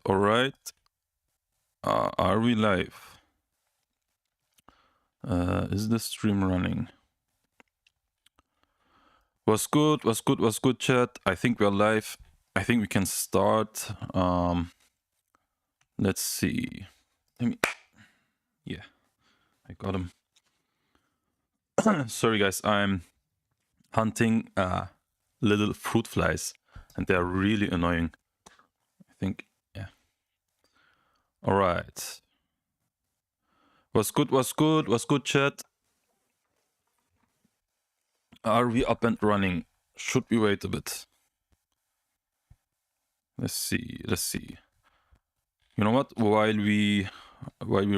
all right. Are we live? Is the stream running? Was good, chat. I think we're live. I think we can start. Let's see. Yeah, I got him. Sorry, guys. I'm hunting little fruit flies, and they're really annoying. I think, yeah. All right. Was good, chat. Are we up and running? Should we wait a bit? Let's see. You know what? While we're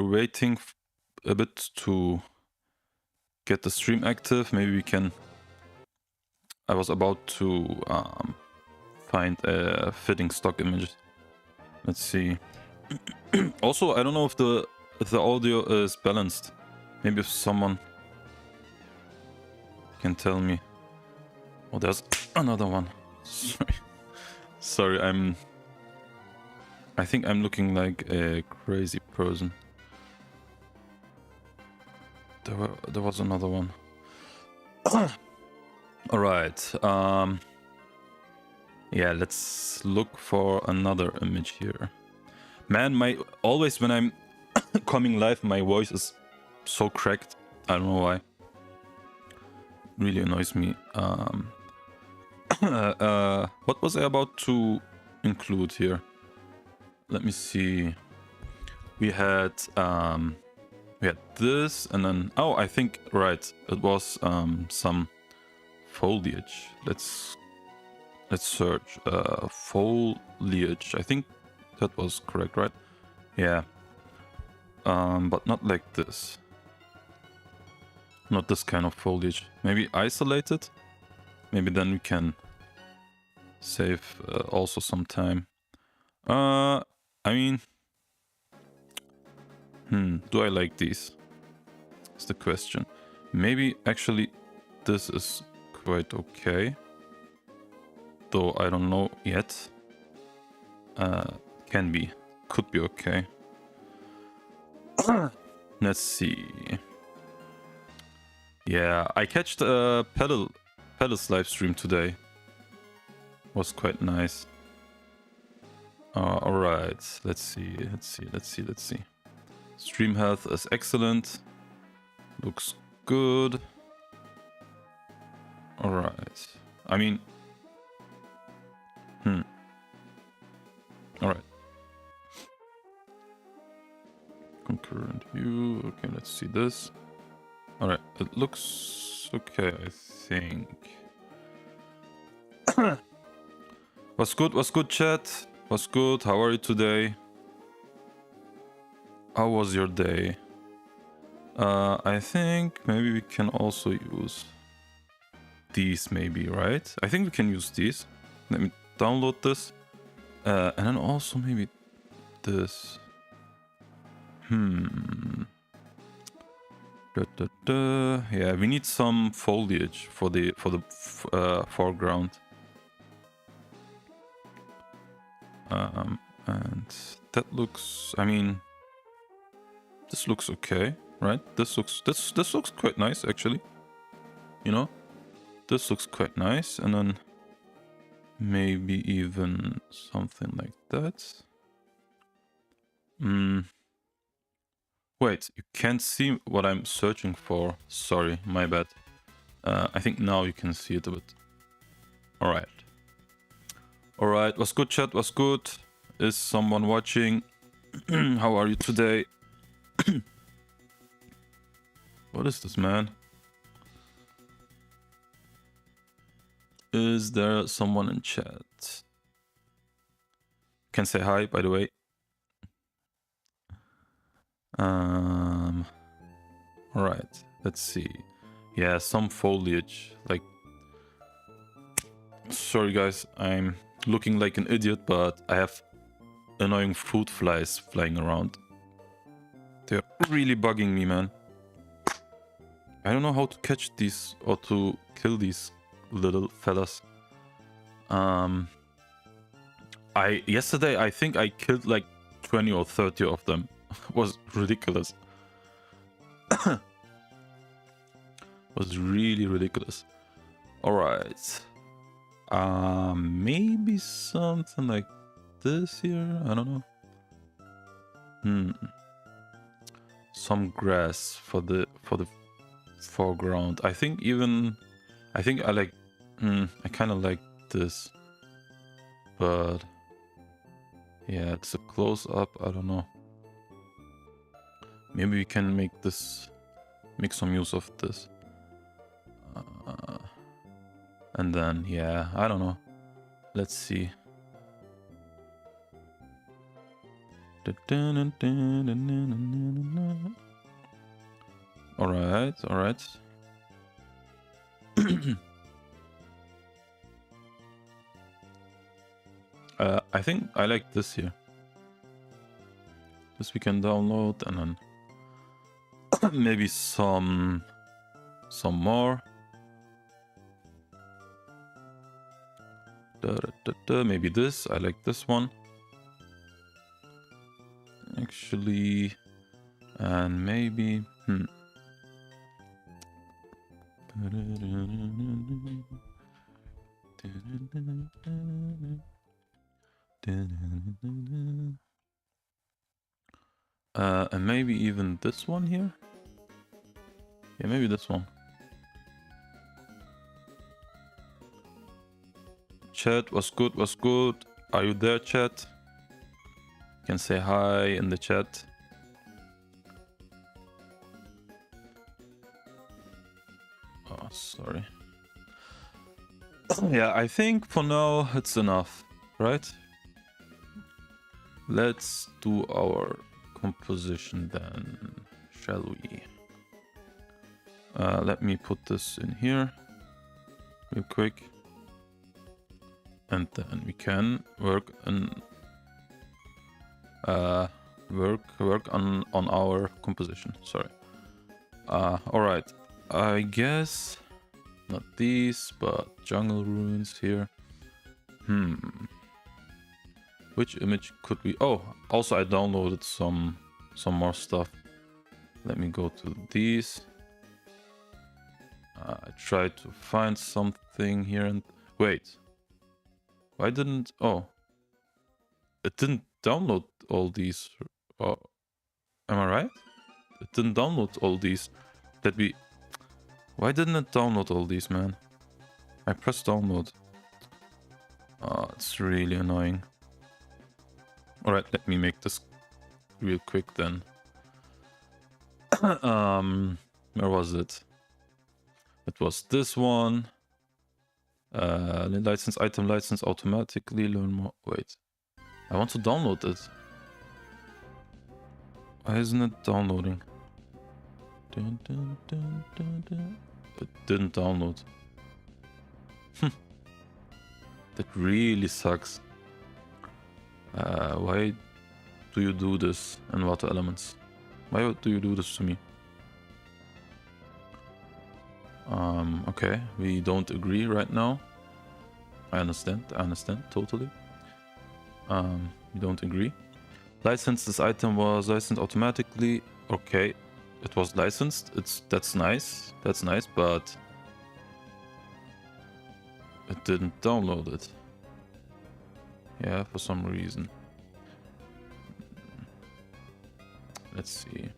waiting a bit to get the stream active, maybe we can. I was about to find a fitting stock image. Let's see. Also, I don't know if the audio is balanced. Maybe if someone can tell me. Oh, there's another one. Sorry, I think I'm looking like a crazy person. There was another one. All right. Yeah, let's look for another image here. Man, always when I'm coming live, my voice is so cracked. I don't know why. Really annoys me. What was I about to include here? Let me see. We had this, and then I think right. It was some foliage. Let's search foliage. I think that was correct, right? Yeah. But not like this. Not this kind of foliage. Maybe isolated. Maybe then we can save also some time. I mean, do I like these? That's the question. Maybe actually this is quite okay. Though I don't know yet. Could be okay. Let's see. Yeah, I catched a Pedal's live stream today. Was quite nice. All right, let's see. Stream health is excellent. Looks good. All right. I mean, all right. Concurrent view. Okay, let's see this. All right, it looks okay, I think. Was good, chat. Was good. How are you today? How was your day? I think maybe we can also use these, maybe, right? I think we can use these. Let me download this. And then also maybe this. Yeah, we need some foliage for the foreground. And that looks, I mean, this looks okay, right? This looks quite nice, actually. You know, this looks quite nice, and then maybe even something like that. Wait, you can't see what I'm searching for. Sorry, my bad. I think now you can see it a bit. All right. Was good, chat? Was good? Is someone watching? How are you today? What is this, man? Is there someone in chat? Can say hi, by the way. All right. Let's see. Yeah, some foliage. Like, sorry guys, I'm looking like an idiot, but I have annoying fruit flies flying around. They're really bugging me, man. I don't know how to catch these or to kill these little fellas. Yesterday I think I killed like 20 or 30 of them. It was ridiculous. Was really ridiculous. All right. Maybe something like this here. I don't know. Some grass for the foreground. I think I like. I kind of like this, but yeah, it's a close up. I don't know. Maybe we can make some use of this. And then, yeah, I don't know. Let's see. All right. I think I like this here. This we can download, and then maybe some more. Maybe this. I like this one. Actually, and maybe and maybe even this one here. Yeah, maybe this one. Chat, was good. Are you there, chat? You can say hi in the chat. Oh, sorry. Yeah, I think for now it's enough, right? Let's do our composition then, shall we? Let me put this in here real quick. And then we can work on our composition. Sorry. All right. I guess not these, but jungle ruins here. Which image could we? Oh, also I downloaded some more stuff. Let me go to these. I tried to find something here and wait. Why didn't? Oh, it didn't download all these. Oh, am I right? It didn't download all these. Why didn't it download all these, man? I pressed download. Oh, it's really annoying. All right, let me make this real quick then. Where was it? It was this one. License item license automatically learn more. Wait, I want to download it. Why isn't it downloading? It didn't download. That really sucks. Why do you do this in Water Elements? Why do you do this to me? Okay, we don't agree right now. I understand totally. We don't agree. License, this item was licensed automatically. Okay, it was licensed. That's nice, but it didn't download it. Yeah, for some reason. Let's see.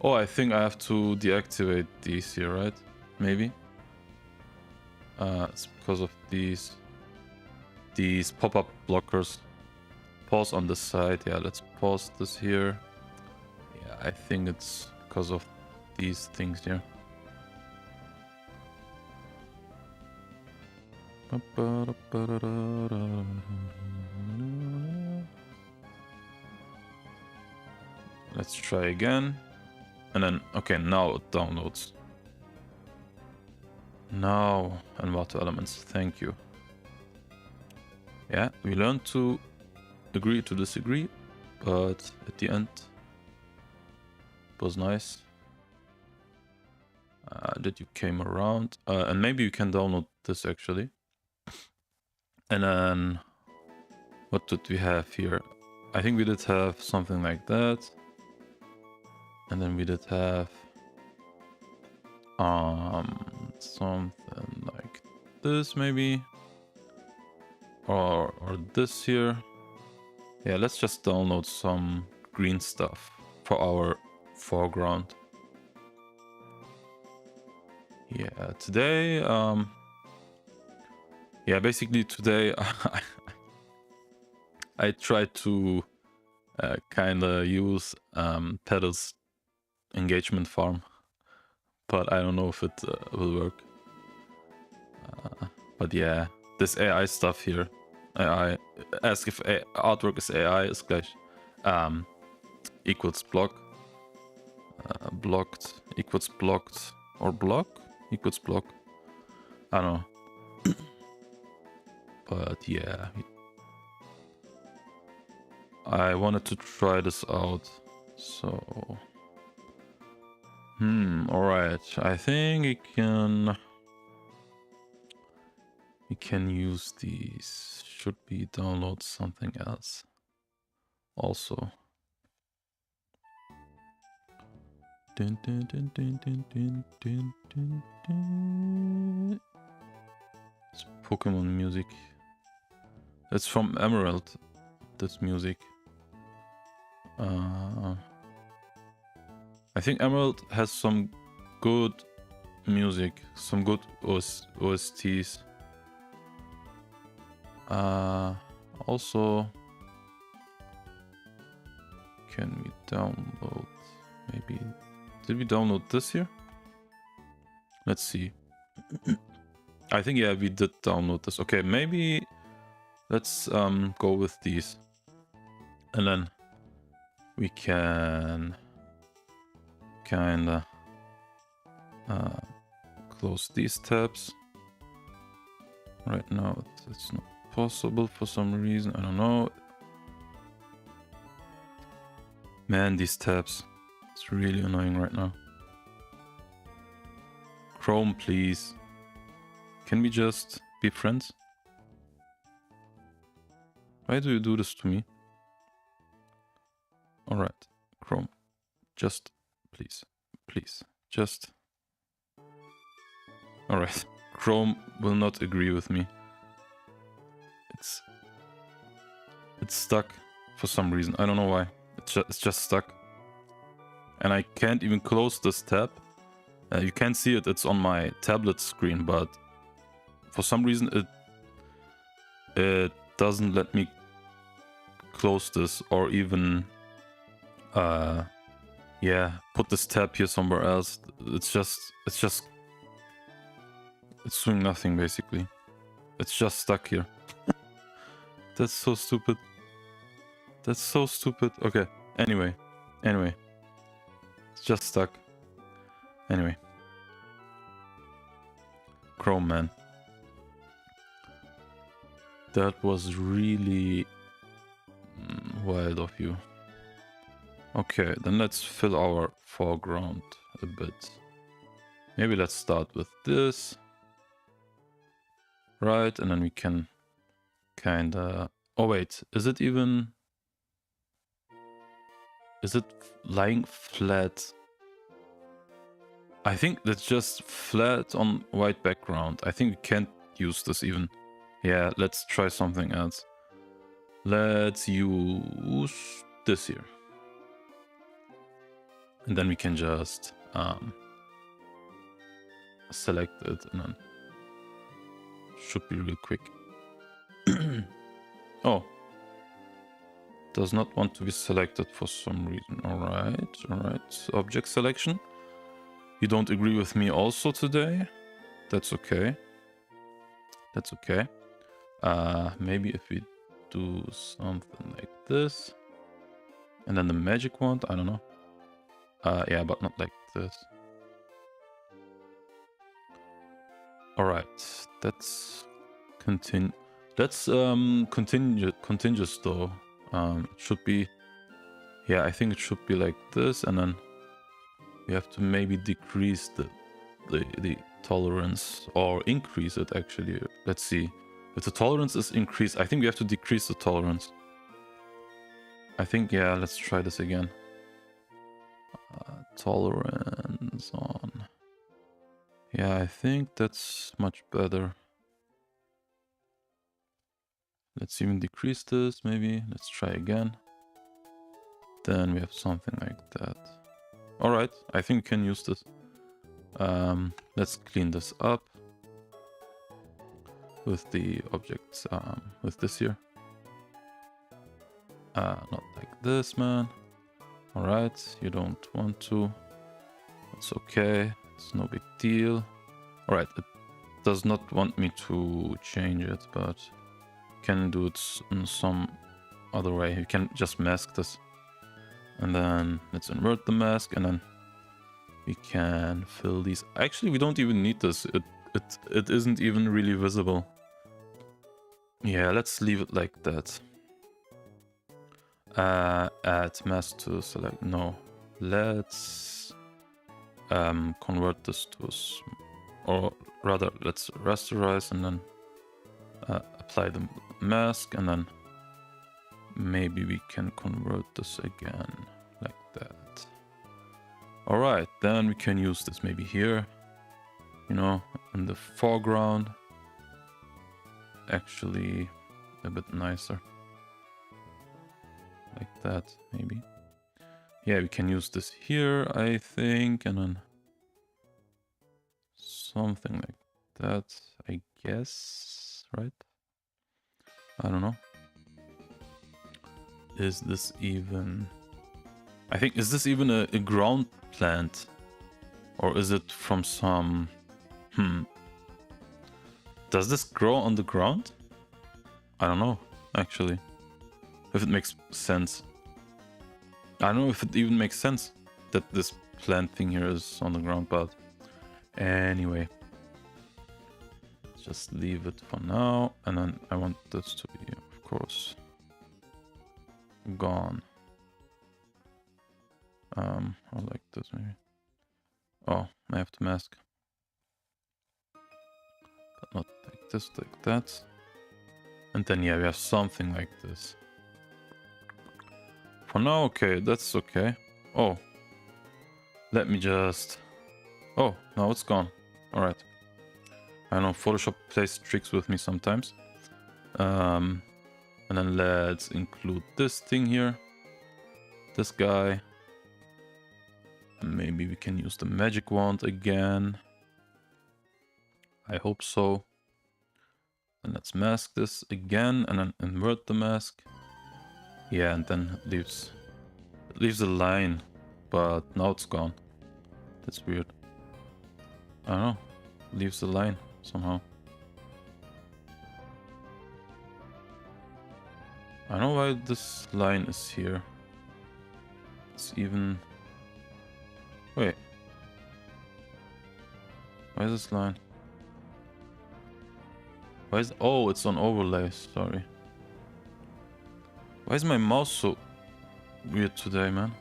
Oh, I think I have to deactivate these here, right? Maybe. It's because of these pop-up blockers. Pause on the side. Yeah, let's pause this here. Yeah, I think it's because of these things here. Let's try again. And then, okay, now it downloads. Now, and Water Elements, thank you. Yeah, we learned to agree to disagree, but at the end, it was nice that you came around. And maybe you can download this actually. And then What did we have here? I think we did have something like that. And then we did have something like this maybe. Or this here. Yeah, let's just download some green stuff for our foreground. Yeah, today, yeah, basically today I tried to kind of use Pedal's engagement farm, but I don't know if it will work. But yeah, this AI stuff here, AI ask if artwork is AI is gleich equals block, blocked equals blocked, or block equals block. I don't know. But yeah, I wanted to try this out. So, alright. I think we can use these. Should we download something else? Also. Dun, dun, dun, dun, dun, dun, dun, dun, dun. It's Pokemon music. It's from Emerald, this music. I think Emerald has some good music, some good OSTs. Also, can we download maybe? Did we download this here? Let's see. I think, yeah, we did download this. Okay, maybe let's go with these. And then we can kinda close these tabs. Right now it's not possible for some reason. I don't know. Man, these tabs. It's really annoying right now. Chrome, please. Can we just be friends? Why do you do this to me? Alright, Chrome. Just, please. Please. Just. Alright. Chrome will not agree with me. It's stuck for some reason. I don't know why. It's just stuck. And I can't even close this tab. You can't see it. It's on my tablet screen, but for some reason it doesn't let me close this or even yeah, put this tab here somewhere else. It's doing nothing basically. It's just stuck here. That's so stupid. That's so stupid. Okay. Anyway. It's just stuck. Anyway. Chrome, man. That was really wild of you. Okay, then let's fill our foreground a bit. Maybe let's start with this. Right, and then we can kinda... Oh wait, is it lying flat? I think that's just flat on white background. I think we can't use this even. Yeah, let's try something else. Let's use this here. And then we can just select it and then should be real quick. Oh. Does not want to be selected for some reason. Alright. Object selection. You don't agree with me also today? That's okay. That's okay. Maybe if we do something like this. And then the magic wand, I don't know. Yeah, but not like this. Alright, let's continue. Let's continuous though. It should be, yeah, I think it should be like this, and then we have to maybe decrease the tolerance or increase it actually. Let's see. If the tolerance is increased, I think we have to decrease the tolerance. I think, yeah, let's try this again. Tolerance on. Yeah, I think that's much better. Let's even decrease this, maybe. Let's try again. Then we have something like that. All right, I think we can use this. Let's clean this up with the objects, with this here. Not like this, man. All right, you don't want to. That's okay. It's no big deal. All right, it does not want me to change it, but can do it in some other way. You can just mask this. And then let's invert the mask, and then we can fill these. Actually, we don't even need this. It isn't even really visible. Yeah, let's leave it like that. Add mask to select. No, let's convert this to or rather, let's rasterize and then apply the mask, and then maybe we can convert this again like that. All right, then we can use this maybe here, you know, in the foreground. Actually, a bit nicer. Like that, maybe. Yeah, we can use this here, I think, and then something like that, I guess, right? I don't know. Is this even... I think, is this even a ground plant? Or is it from some... Does this grow on the ground? I don't know, actually. If it makes sense. I don't know if it even makes sense that this plant thing here is on the ground, but anyway. Let's just leave it for now. And then I want this to be, of course, gone. I like this maybe. Oh, I have to mask. But not like this, like that. And then, yeah, we have something like this. For now, okay, that's okay. Oh. Let me just... Oh, now it's gone. Alright. I know Photoshop plays tricks with me sometimes. And then let's include this thing here. This guy. Maybe we can use the magic wand again. I hope so. And let's mask this again and then invert the mask. Yeah, and then it leaves a line, but now it's gone. That's weird. I don't know. Leaves a line somehow. I don't know why this line is here. It's even... Wait. Why is this line? Why is... Oh, it's on overlay, sorry. Why is my mouse so weird today, man?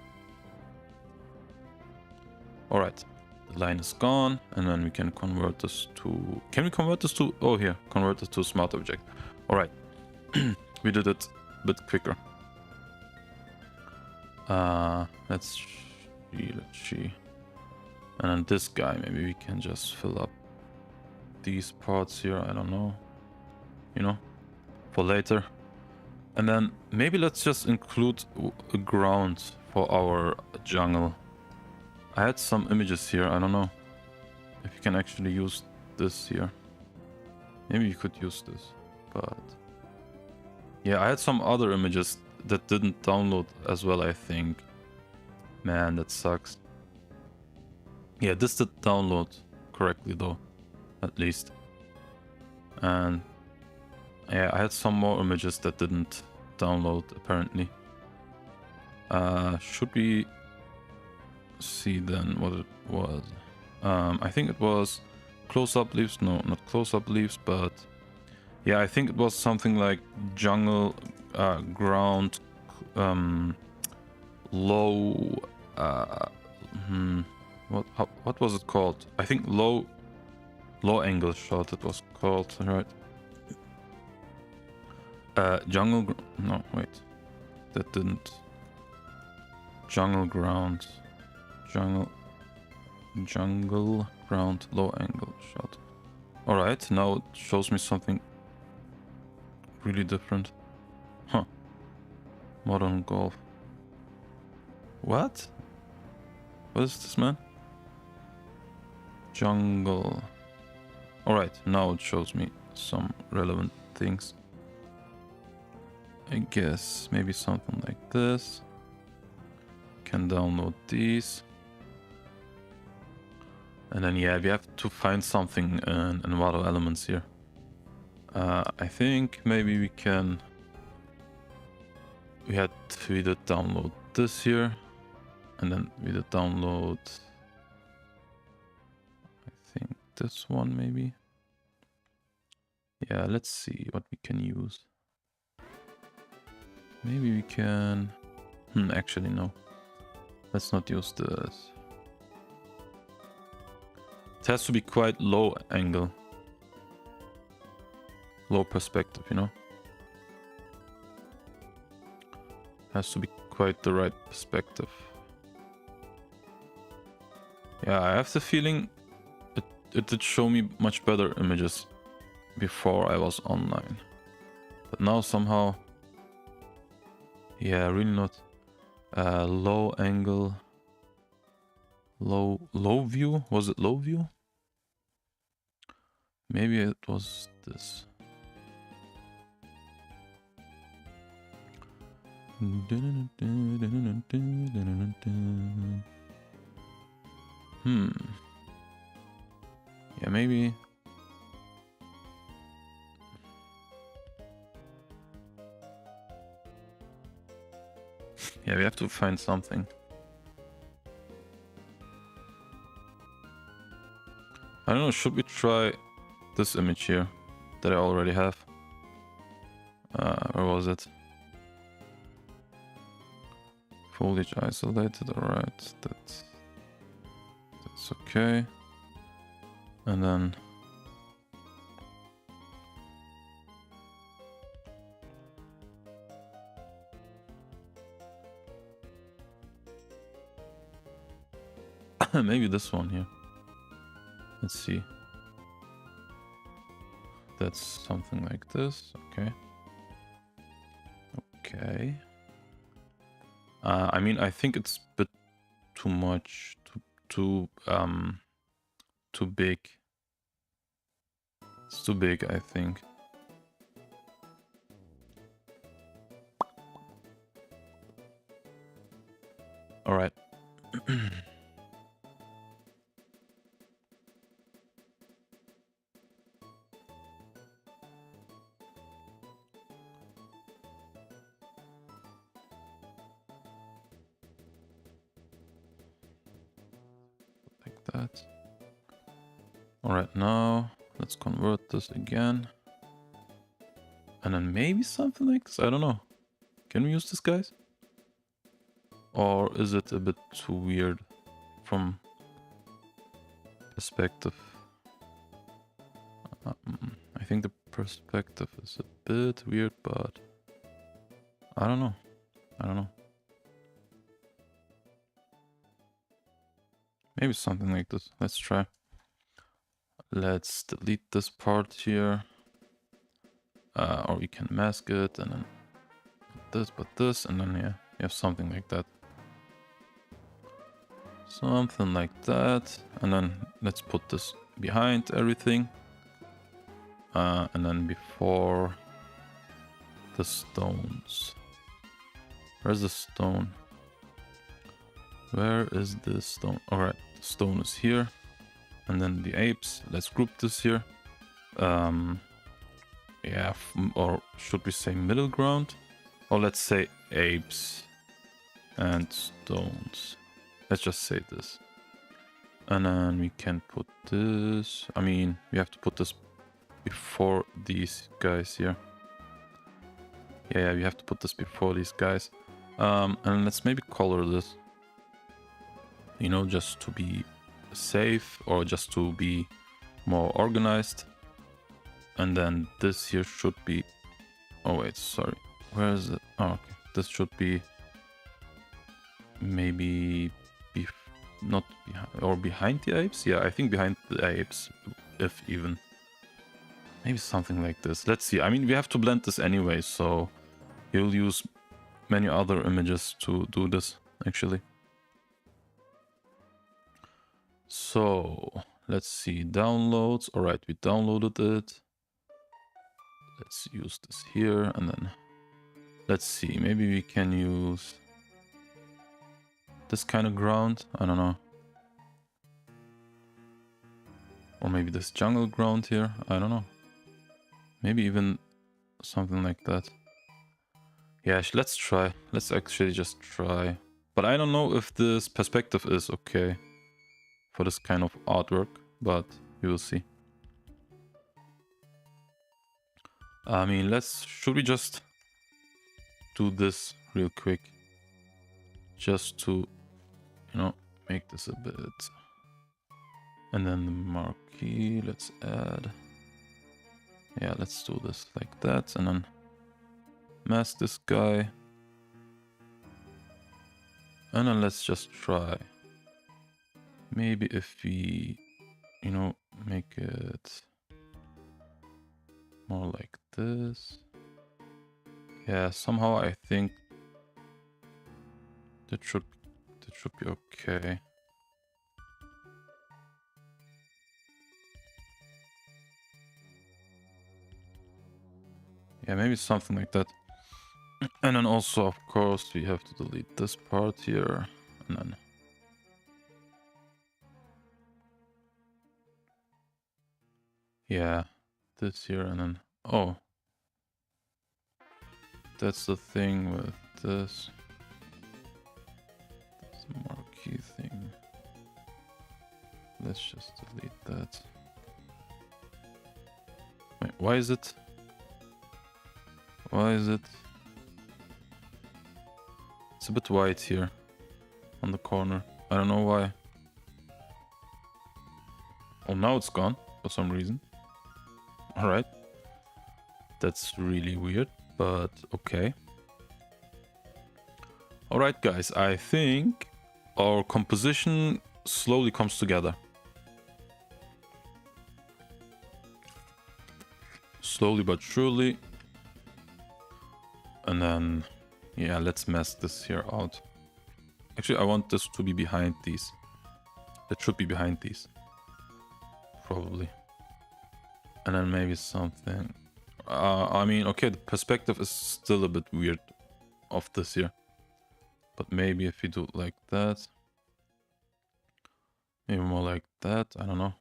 Alright. The line is gone, and then we can convert this to... Can we convert this to... Oh, here. Convert this to a smart object. Alright. We did it a bit quicker. Let's see. And then this guy, maybe we can just fill up these parts here. I don't know. You know, for later. And then maybe let's just include a ground for our jungle. I had some images here. I don't know if you can actually use this here. Maybe you could use this, but yeah, I had some other images that didn't download as well, I think. Man, that sucks. Yeah, this did download correctly though, at least. And yeah, I had some more images that didn't download apparently. Should we see then what it was? I think it was close-up leaves. No, not close-up leaves, but yeah, I think it was something like jungle, ground, low. What was it called? I think low angle shot. It was called, right? Jungle. No, wait. That didn't. Jungle ground. Jungle ground, low angle shot. Alright, now it shows me something really different. Huh. Modern golf. What? What is this, man? Jungle. Alright, now it shows me some relevant things. I guess maybe something like this. Can download these. And then yeah, we have to find something in Envato Elements here. I think maybe we can... We did download this here. And then we did download... I think this one maybe. Yeah, let's see what we can use. Maybe we can... actually no. Let's not use this. It has to be quite low angle. Low perspective, you know? Has to be quite the right perspective. Yeah, I have the feeling it did show me much better images before I was online. But now somehow... Yeah, really not. Low angle... Low view? Was it low view? Maybe it was this. Yeah, maybe. Yeah, we have to find something. I don't know, should we try this image here that I already have? Where was it? Foliage isolated, alright, that's okay. And then maybe this one here. Let's see. That's something like this. Okay. Okay. I mean, I think it's a bit too much, too big. It's too big, I think. All right. That. All right, now let's convert this again. And then maybe something like this. I don't know. Can we use this, guys? Or is it a bit too weird from perspective? I think the perspective is a bit weird, but I don't know. I don't know. Maybe something like this. Let's try. Let's delete this part here. Or we can mask it and then put this, and then yeah, you have something like that. Something like that. And then let's put this behind everything. And then before the stones. Where's the stone? Where is the stone? Alright, the stone is here. And then the apes. Let's group this here. Yeah, or should we say middle ground? Or let's say apes and stones. Let's just say this. And then we can put this. I mean, we have to put this before these guys here. Yeah, we have to put this before these guys. And let's maybe color this. You know, just to be safe or just to be more organized. And then this here should be Oh wait, sorry. Where is it? Oh, okay. This should be maybe not behind or behind the apes. Yeah, I think behind the apes, if even. Maybe something like this. Let's see. I mean, we have to blend this anyway, so you'll use many other images to do this actually. So let's see, downloads. All right, we downloaded it. Let's use this here, and then let's see, maybe we can use this kind of ground. I don't know. Or maybe this jungle ground here. I don't know. Maybe even something like that. Yeah, let's try. Let's actually just try. But I don't know if this perspective is okay for this kind of artwork, but we will see. I mean, should we just do this real quick? Just to, you know, make this a bit. And then the marquee, let's add. Yeah, let's do this like that. And then mask this guy. And then let's just try. Maybe if we, you know, make it more like this. Yeah, somehow I think that should be okay. Yeah, maybe something like that. And then also, of course, we have to delete this part here. And then yeah, this here, and then oh, that's the thing with this marquee thing. Let's just delete that. Wait, why is it? Why is it? It's a bit white here on the corner. I don't know why. Oh, now it's gone for some reason. All right. That's really weird, but okay. All right, guys. I think our composition slowly comes together. Slowly but surely. And then, yeah, let's mask this here out. Actually, I want this to be behind these. It should be behind these. Probably. And then maybe something. I mean, okay, the perspective is still a bit weird of this here. But maybe if we do it like that. Maybe more like that. I don't know.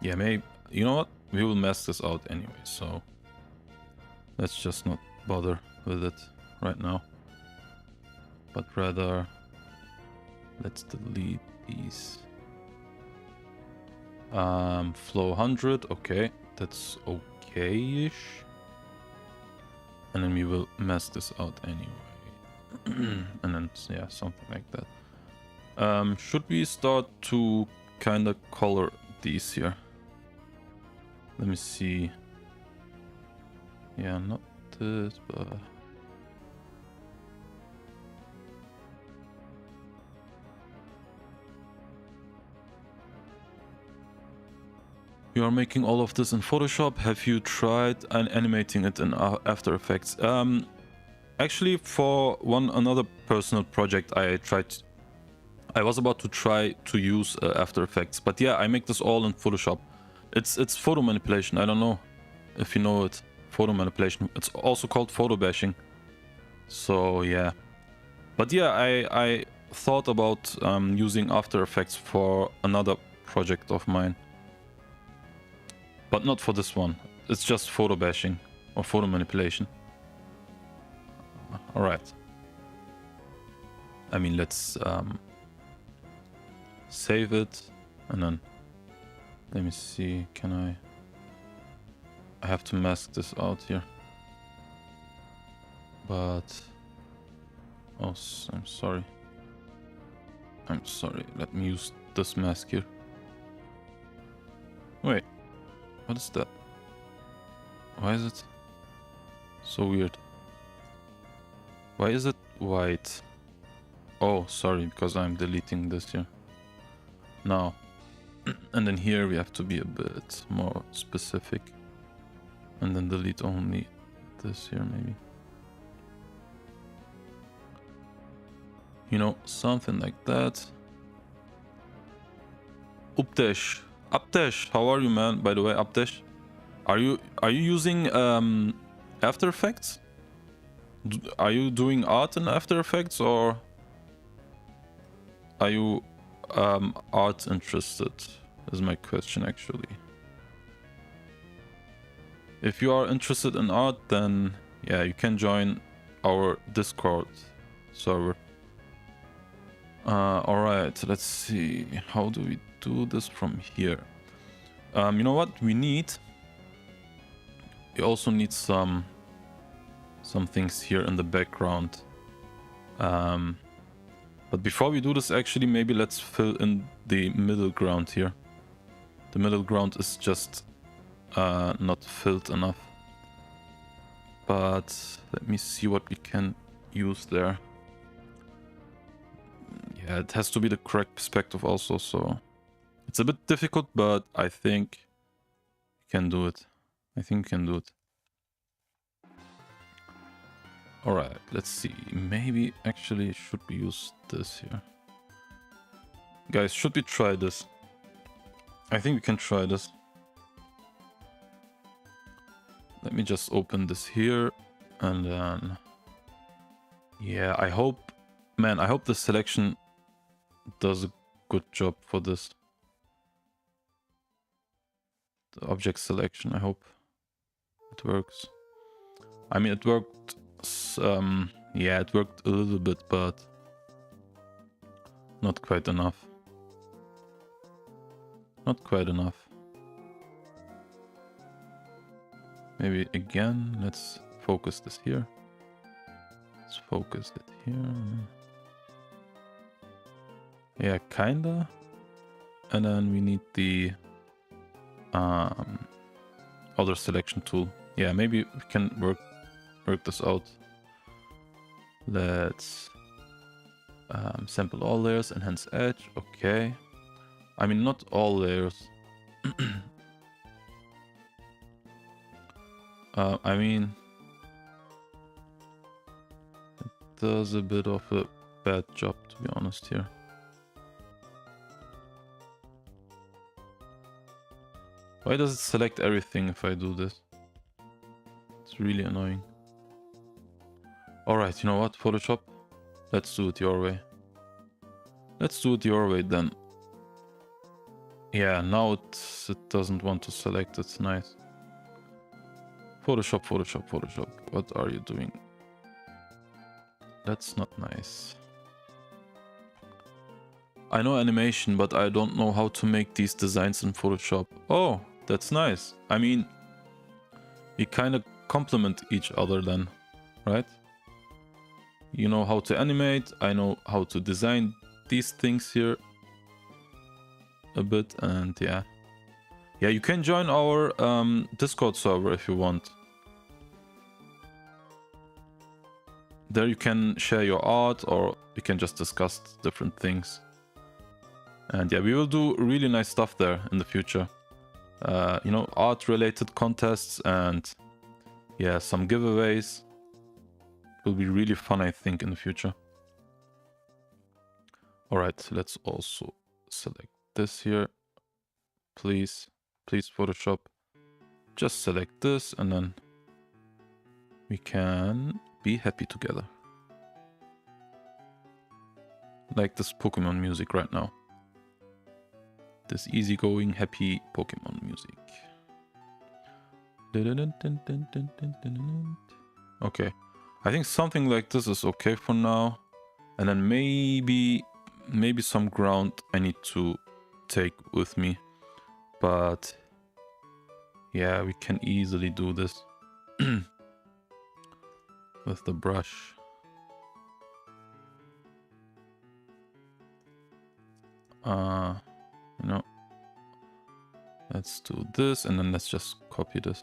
Yeah, maybe. You know what? We will mess this out anyway, so let's just not bother with it right now. But rather, let's delete these. Flow 100, okay, that's okay-ish. And then we will mess this out anyway. And then, yeah, something like that. Should we start to kind of color these here? Let me see. Yeah, not this, but... You are making all of this in Photoshop. Have you tried animating it in After Effects? Actually, for another personal project, I was about to try to use After Effects, but yeah, I make this all in Photoshop. It's photo manipulation. I don't know if you know it. Photo manipulation. It's also called photo bashing. So yeah, but yeah, I thought about using After Effects for another project of mine. But not for this one. It's just photo bashing or photo manipulation. Alright. I mean, let's save it and then let me see. Can I have to mask this out here. But oh, I'm sorry. I'm sorry. Let me use this mask here. Wait. What is that? Why is it so weird? Why is it white? Oh, sorry, because I'm deleting this here. Now. And then here we have to be a bit more specific. And then delete only this here, maybe. You know, something like that. Updesh. Updesh, how are you, man? By the way, Updesh. Are you using After Effects? Are you doing art in After Effects, or are you art interested? Is my question, actually. If you are interested in art, then yeah, you can join our Discord server. Alright, let's see. How do we do this from here? You know what we need? We also need some things here in the background. But before we do this, actually, maybe let's fill in the middle ground here. The middle ground is just not filled enough. But let me see what we can use there. Yeah, it has to be the correct perspective also, so it's a bit difficult, but I think we can do it. I think we can do it. Alright, let's see. Maybe actually should we use this here? Guys, should we try this? I think we can try this. Let me just open this here and then... Yeah, I hope... Man, I hope the selection does a good job for this. The object selection, I hope it works. I mean, it worked... yeah, it worked a little bit, but not quite enough. Not quite enough. Maybe again, let's focus this here. Let's focus it here. Yeah, kinda. And then we need the other selection tool. Yeah, maybe we can work this out. Let's sample all layers, enhance edge. Okay. I mean, not all layers. I mean, it does a bit of a bad job, to be honest here. Why does it select everything if I do this? It's really annoying. Alright, you know what, Photoshop? Let's do it your way. Let's do it your way then. Yeah, now it doesn't want to select, it's nice. Photoshop, Photoshop, Photoshop. What are you doing? That's not nice. I know animation, but I don't know how to make these designs in Photoshop. Oh, that's nice. I mean, we kind of complement each other then, right? You know how to animate, I know how to design these things here a bit, and yeah. Yeah, you can join our Discord server if you want. There you can share your art, or you can just discuss different things. And yeah, we will do really nice stuff there in the future. You know, art-related contests and yeah, some giveaways. It will be really fun, I think, in the future. Alright, let's also select this here. Please, Photoshop. Just select this and then we can be happy together. Like this Pokemon music right now. This easygoing, happy Pokemon music. Okay. I think something like this is okay for now. And then maybe some ground I need to take with me. But yeah, we can easily do this with the brush. You know, let's do this and then let's just copy this.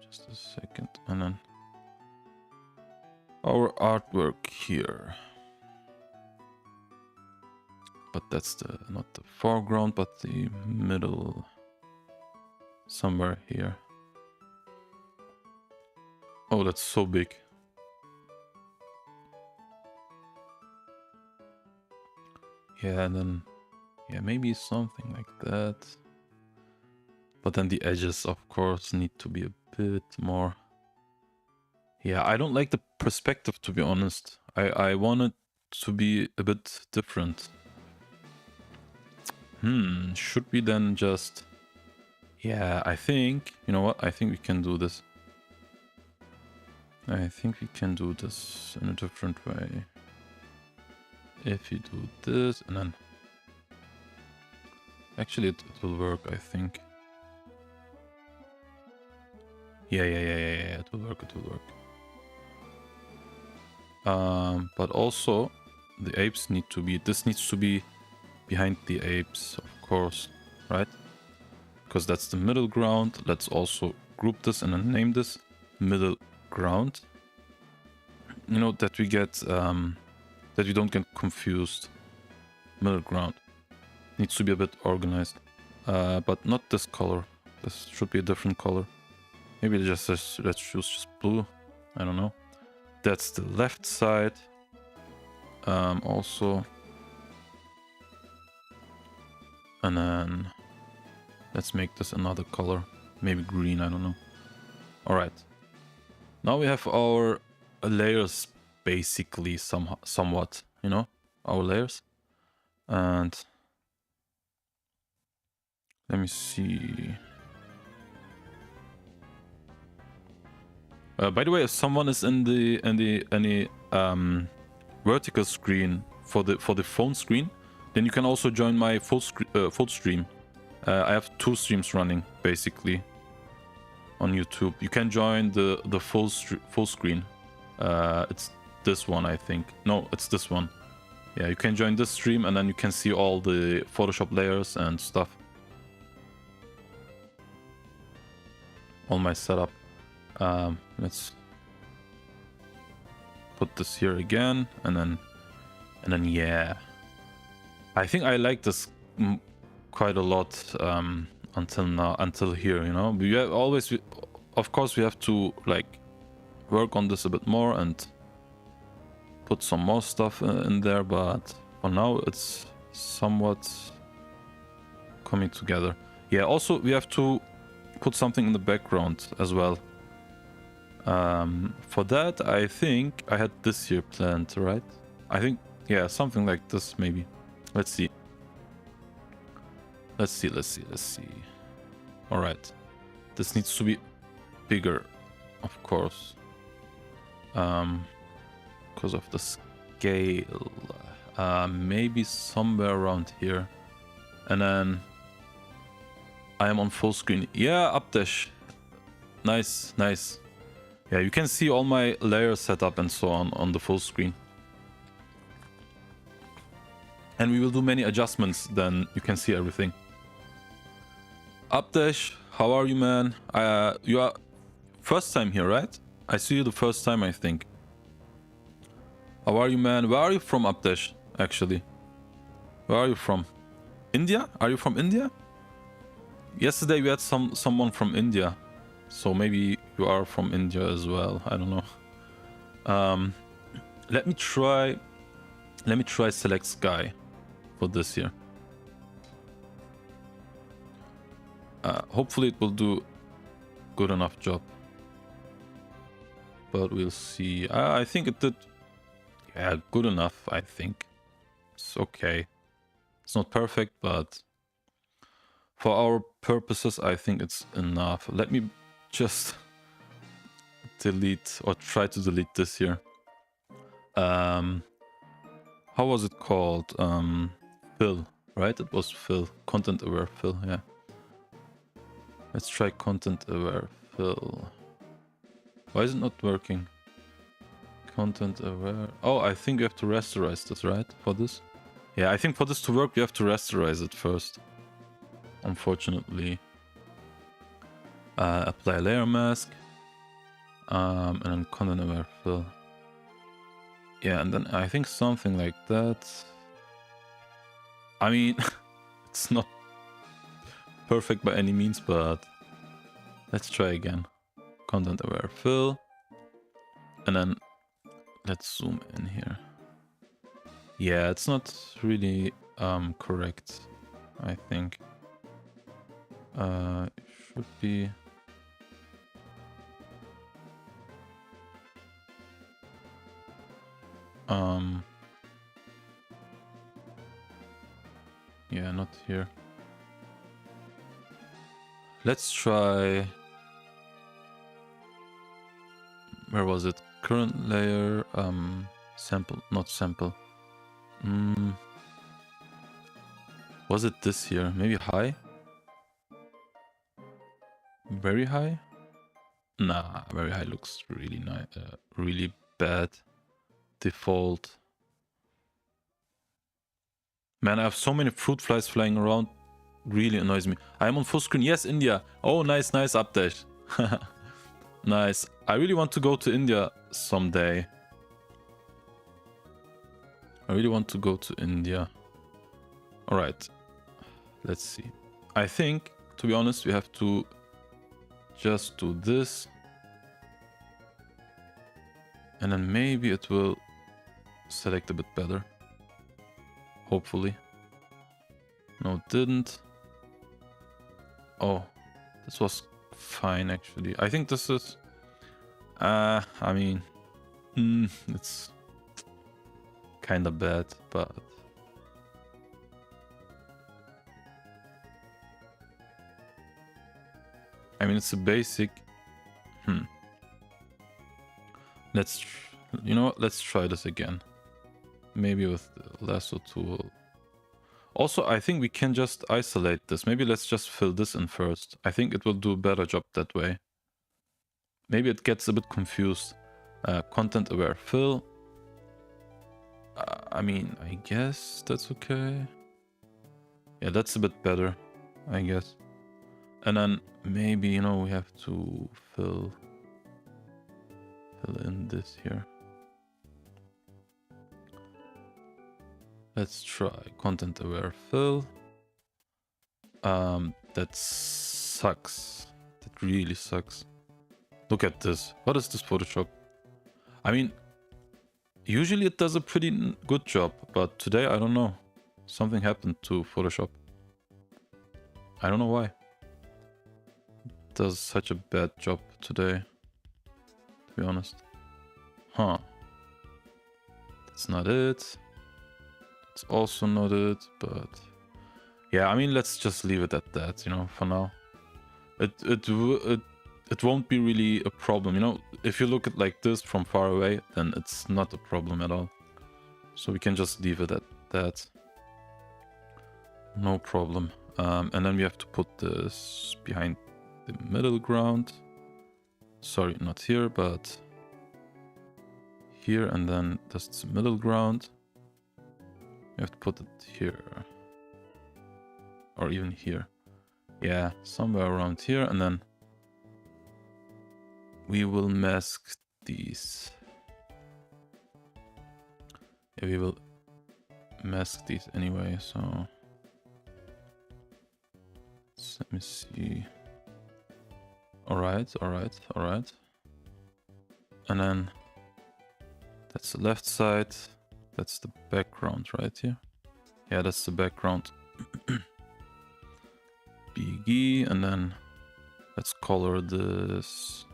Just a second, and then our artwork here. But that's not the foreground, but the middle, somewhere here. Oh, that's so big. Yeah, and then, yeah, maybe something like that. But then the edges, of course, need to be a bit more. Yeah, I don't like the perspective, to be honest. I want it to be a bit different. Should we then just... Yeah, I think... You know what? I think we can do this. I think we can do this in a different way. If you do this, and then... Actually, it will work, I think. Yeah, it will work, but also, the apes need to be... This needs to be behind the apes, of course, right? Because that's the middle ground. Let's also group this and then name this middle ground. You know, that we get... that we don't get confused. Middle ground. Needs to be a bit organized. But not this color. This should be a different color. Maybe let's choose just blue. I don't know. That's the left side. Also. And then let's make this another color. Maybe green, I don't know. Alright. Now we have our layers basically somewhat, you know, our layers. And let me see. By the way, if someone is in the vertical screen for the phone screen, then you can also join my full stream. I have 2 streams running basically on YouTube. You can join the full screen. It's this one, I think. No, it's this one. Yeah, you can join this stream and then you can see all the Photoshop layers and stuff. All my setup. Let's put this here again, and then yeah. I think I like this quite a lot until now, until here, you know. We have always, of course, we have to like work on this a bit more and put some more stuff in there, but for now it's somewhat coming together. Yeah, also we have to put something in the background as well. For that, I think I had this here planned, right? I think, yeah, something like this maybe. Let's see. Let's see. All right. This needs to be bigger, of course. Because of the scale. Maybe somewhere around here. And then I am on full screen. Yeah, updash. Nice. Yeah, you can see all my layers set up and so on the full screen. And we will do many adjustments, then you can see everything. Updash, how are you, man? You are first time here, right? I see you the first time, I think. How are you, man? Where are you from, Updash, actually? Where are you from? India? Are you from India? Yesterday we had someone from India. So maybe you are from India as well. I don't know. Let me try select sky for this here. Hopefully it will do good enough job. But we'll see. I think it did. Yeah, good enough, I think. It's okay. It's not perfect, but for our purposes, I think it's enough. Let me just delete or try to delete this here. How was it called? Fill, right? It was fill. Content aware fill, yeah. Let's try content aware fill. Why is it not working? Content aware. Oh, I think we have to rasterize this, right? For this? Yeah, I think for this to work, we have to rasterize it first. Unfortunately. Apply layer mask, and then content aware fill. Yeah, and then I think something like that. I mean, it's not perfect by any means, but let's try again. Content aware fill, and then let's zoom in here. Yeah, it's not really correct, I think. It should be... yeah, not here. Let's try... Where was it? Current layer, sample, not sample. Was it this here? Maybe high? Very high? Nah, very high looks really nice, really bad. Default. Man, I have so many fruit flies flying around. Really annoys me. I'm on full screen. Yes, India. Oh, nice, nice update. Nice. I really want to go to India someday. I really want to go to India. All right. Let's see. I think, to be honest, we have to just do this. And then maybe it will select a bit better. Hopefully. No, it didn't. Oh, this was fine actually. I think this is... I mean... it's kind of bad, but... I mean, it's a basic... Let's... You know what? Let's try this again. Maybe with the lasso tool. Also, I think we can just isolate this. Maybe let's just fill this in first. I think it will do a better job that way. Maybe it gets a bit confused. Content aware fill. I mean, I guess that's okay. Yeah, that's a bit better, I guess. And then maybe, you know, we have to fill in this here. Let's try content aware fill. That sucks. That really sucks. Look at this. What is this Photoshop? I mean, usually it does a pretty good job, but today I don't know. Something happened to Photoshop. I don't know why. It does such a bad job today, to be honest. Huh. That's not it. It's also not it, but yeah, I mean, let's just leave it at that, you know, for now. It won't be really a problem, you know. If you look at like this from far away, then it's not a problem at all. So we can just leave it at that. No problem. And then we have to put this behind the middle ground. Sorry, not here, but here, and then that's the middle ground. We have to put it here. Or even here. Yeah, somewhere around here, and then we will mask these. Yeah, we will mask these anyway, so... Let me see. Alright. And then... That's the left side. That's the background right here. Yeah, that's the background. BG, and then let's color this.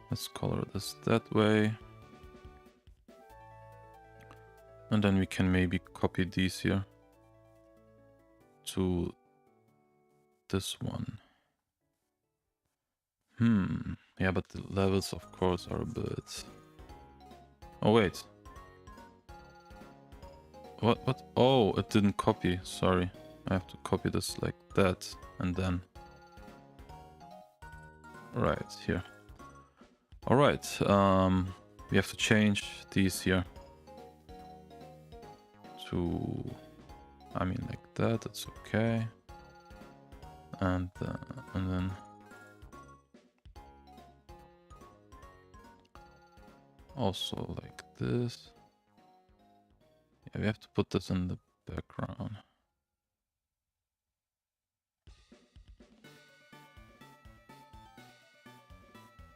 Let's color this that way. And then we can maybe copy these here to this one. Yeah, but the levels of course are a bit... Oh wait. What? Oh, it didn't copy, sorry. I have to copy this like that, and then... Right, here. Alright, we have to change these here to, I mean, like that. That's okay. And then also like this. Yeah, we have to put this in the background.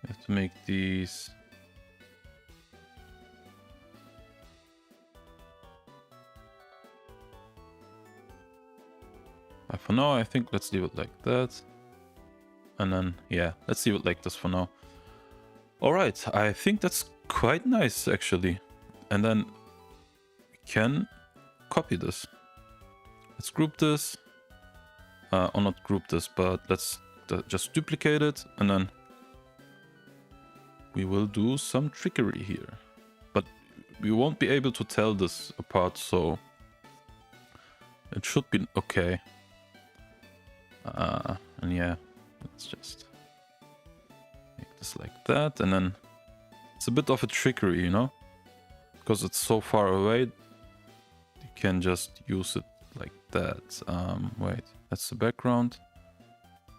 We have to make these. For now, I think let's leave it like that. And then, yeah, let's leave it like this for now. All right, I think that's quite nice, actually. And then we can copy this. Let's group this. Or not group this, but let's just duplicate it. And then we will do some trickery here. But we won't be able to tell this apart, so it should be okay. And yeah, let's just make this like that. And then it's a bit of a trickery, you know? Because it's so far away, you can just use it like that. Wait, that's the background.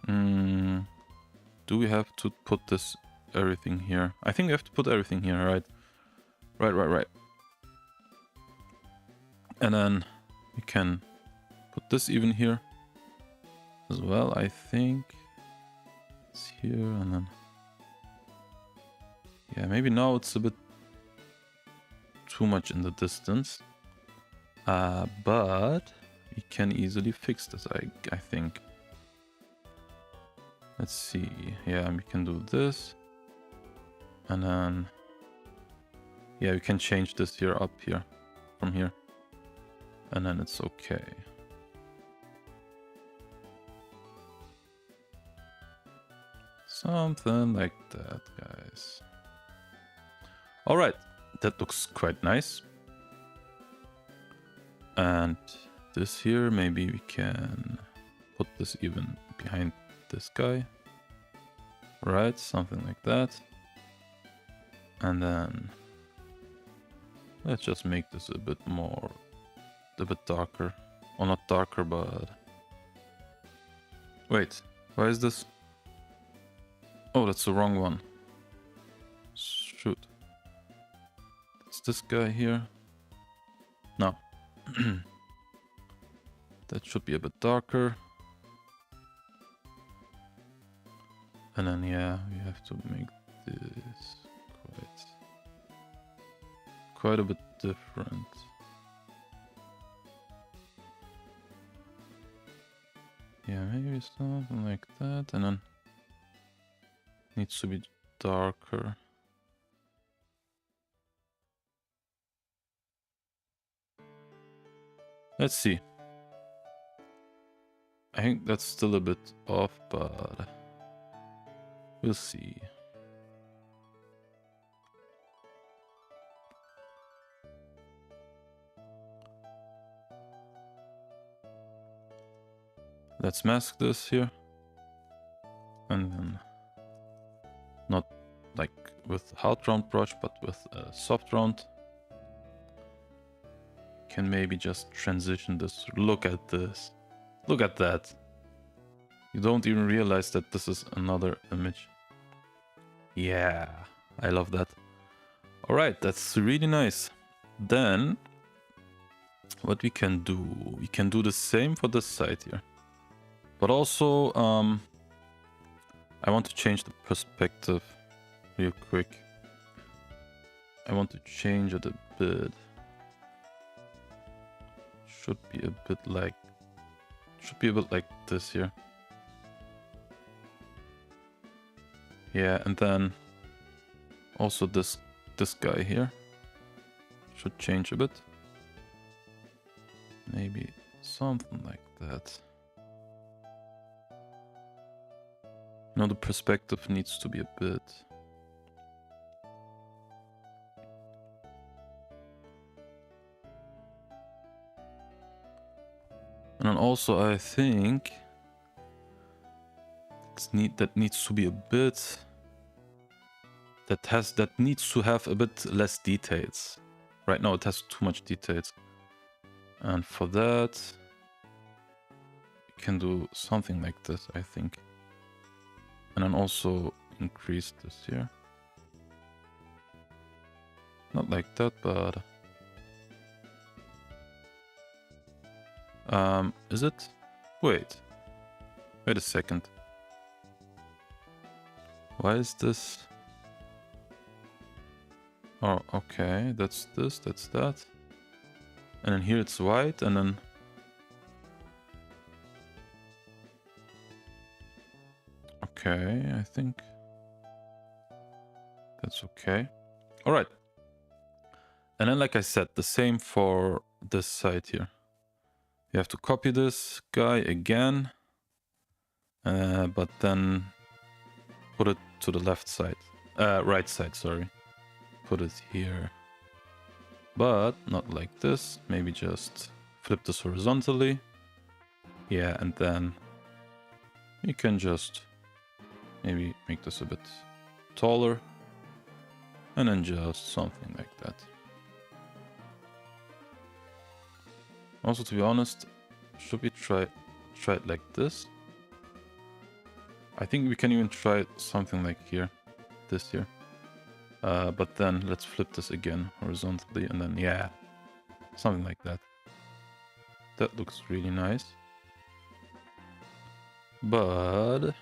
Do we have to put this everything here? I think we have to put everything here, right? Right. And then we can put this even here as well, I think. It's here, and then... yeah, maybe now it's a bit too much in the distance. But we can easily fix this, I think. Let's see. Yeah, we can do this. And then... yeah, we can change this here up here. From here. And then it's okay. Something like that, guys. Alright, that looks quite nice. And this here, maybe we can put this even behind this guy. Right, something like that. And then let's just make this a bit darker. Or not darker, but... wait, why is this? Oh, that's the wrong one. Shoot. It's this guy here. No. That should be a bit darker. And then, yeah, we have to make this quite a bit different. Yeah, maybe something like that, and then needs to be darker. Let's see. I think that's still a bit off, but we'll see. Let's mask this here. And then not like with hard round brush, but with a soft round. Can maybe just transition this. Look at this. Look at that. You don't even realize that this is another image. Yeah, I love that. All right, that's really nice. Then what we can do the same for this side here. But also, I want to change the perspective real quick. I want to change it a bit. Should be a bit like this here. Yeah, and then also this guy here should change a bit. Maybe something like that. You know, the perspective needs to be a bit. And then also I think that needs to be a bit that needs to have a bit less details. Right now it has too much details. And for that, we can do something like this, I think. And then also increase this here. Not like that, but... is it? Wait a second. Why is this? Oh, okay, that's this, that's that. And then here it's white, and then... Okay, I think that's okay. All right. And then, like I said, the same for this side here. You have to copy this guy again, but then put it to the left side, right side, sorry. Put it here, but not like this. Maybe just flip this horizontally. Yeah, and then you can just maybe make this a bit taller, and then just something like that. Also, to be honest, should we try it like this? I think we can even try something like here, this here. But then let's flip this again horizontally, and then yeah, something like that. That looks really nice. But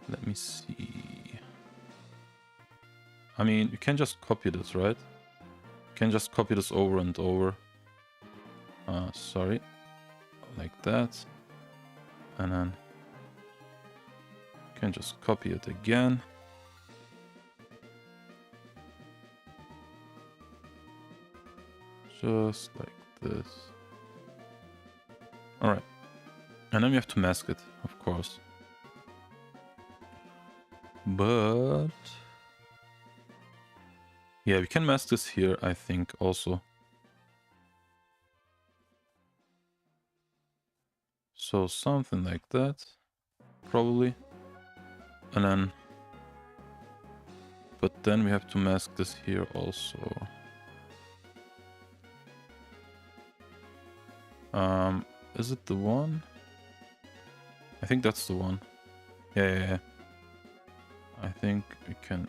let me see. I mean, you can just copy this, right? You can just copy this over and over. Sorry, like that, and then you can just copy it again. Just like this. All right, and then we have to mask it, of course. But yeah, we can mask this here, I think, also. So something like that, probably. And then, but then we have to mask this here also. Is it the one? I think that's the one. Yeah. I think we can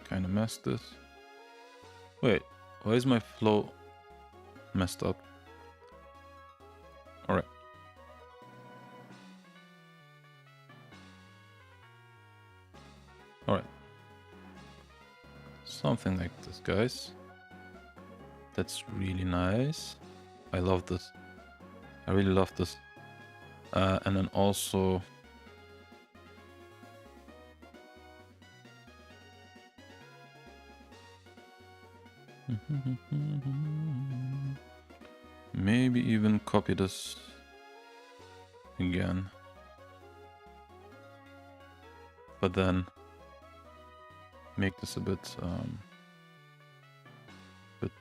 kind of mask this. Wait, why is my flow messed up? All right. All right. Something like this, guys. That's really nice. I love this. I really love this. And then also... maybe even copy this again. But then make this a bit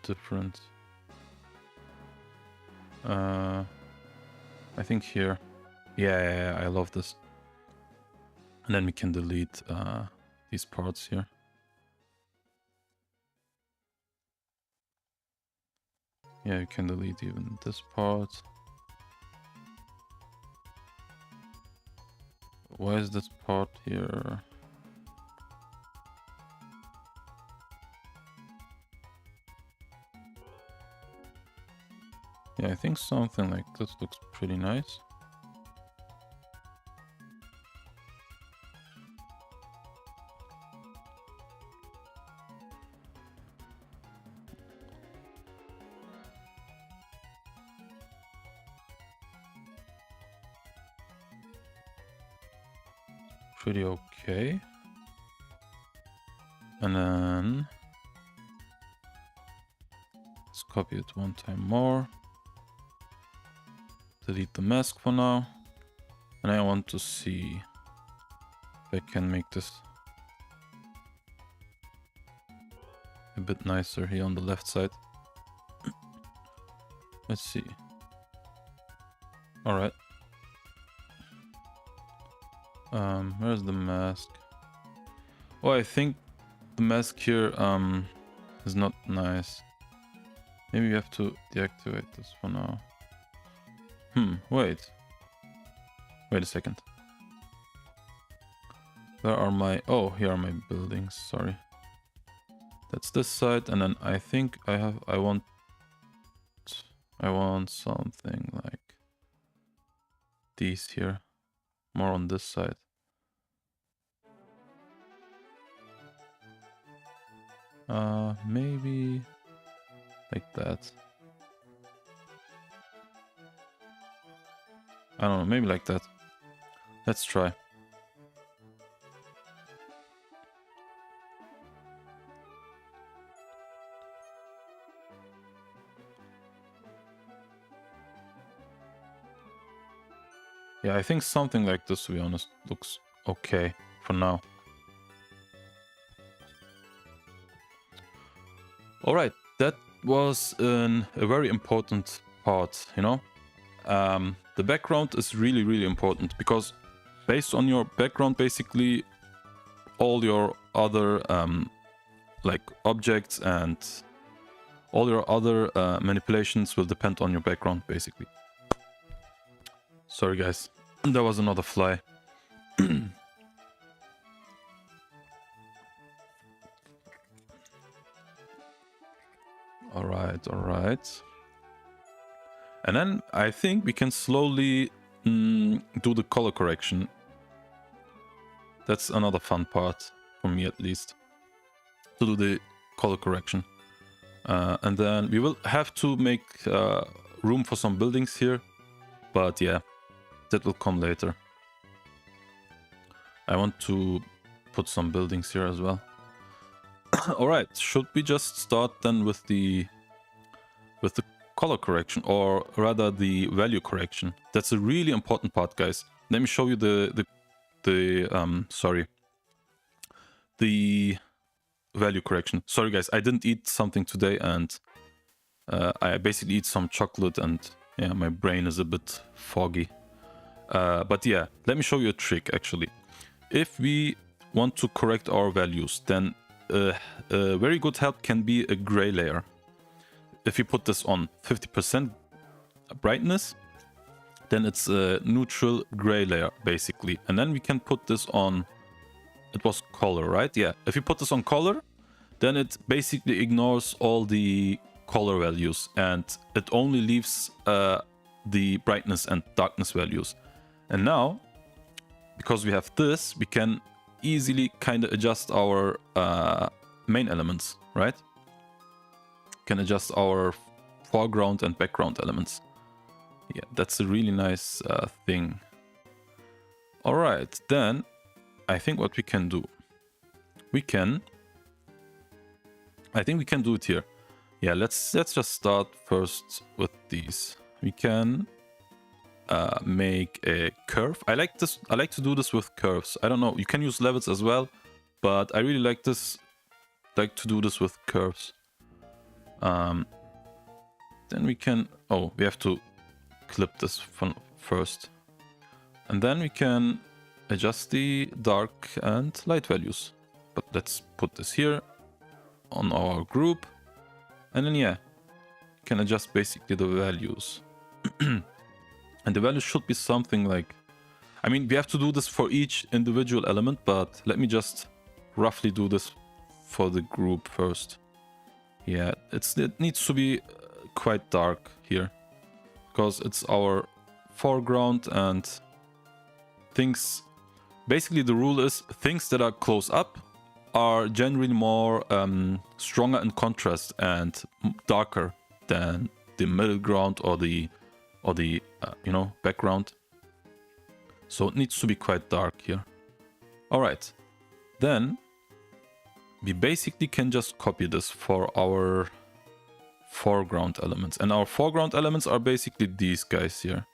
different. I think here. Yeah, I love this. And then we can delete these parts here. Yeah, you can delete even this part. Why is this part here? Yeah, I think something like this looks pretty nice. Pretty okay. And then let's copy it one time more. Delete the mask for now. And I want to see if I can make this a bit nicer here on the left side. Let's see. All right. Where's the mask? Oh, I think the mask here is not nice. Maybe we have to deactivate this for now. Wait. Wait a second. Where are my... Oh, here are my buildings, sorry. That's this side, and then I think I want something like these here. More on this side. Maybe like that. I don't know, maybe like that. Let's try. Yeah, I think something like this, to be honest, looks okay for now. Alright, that was a very important part, you know? The background is really, really important because based on your background, basically all your other like objects and all your other manipulations will depend on your background, basically. Sorry guys, there was another fly. Alright. And then I think we can slowly do the color correction. That's another fun part, for me at least, to do the color correction. And then we will have to make room for some buildings here, but yeah, that will come later. I want to put some buildings here as well. Alright, should we just start then with the color correction, or rather the value correction? That's a really important part, guys. Let me show you the value correction. Sorry guys, I didn't eat something today, and I basically eat some chocolate, and yeah, my brain is a bit foggy. But yeah, let me show you a trick actually. If we want to correct our values, then a very good help can be a gray layer. If you put this on 50% brightness, then it's a neutral gray layer basically. And then we can put this on, it was color, right? Yeah, if you put this on color, then it basically ignores all the color values and it only leaves the brightness and darkness values. And now, because we have this, we can easily kind of adjust our main elements, right? Can adjust our foreground and background elements. Yeah, that's a really nice thing. All right, then I think what we can do, I think we can do it here. Yeah, let's just start first with these. We can make a curve. I like this. I like to do this with curves. I don't know. You can use levels as well, but I really like this. Like to do this with curves. Then we can. Oh, we have to clip this first, and then we can adjust the dark and light values. But let's put this here on our group, and then yeah, you can adjust basically the values. And the values should be something like, I mean, we have to do this for each individual element, but let me just roughly do this for the group first. Yeah, it needs to be quite dark here, because it's our foreground, and things, basically the rule is things that are close up are generally more stronger in contrast and darker than the middle ground or the you know, background. So it needs to be quite dark here. All right, then we basically can just copy this for our foreground elements, and our foreground elements are basically these guys here.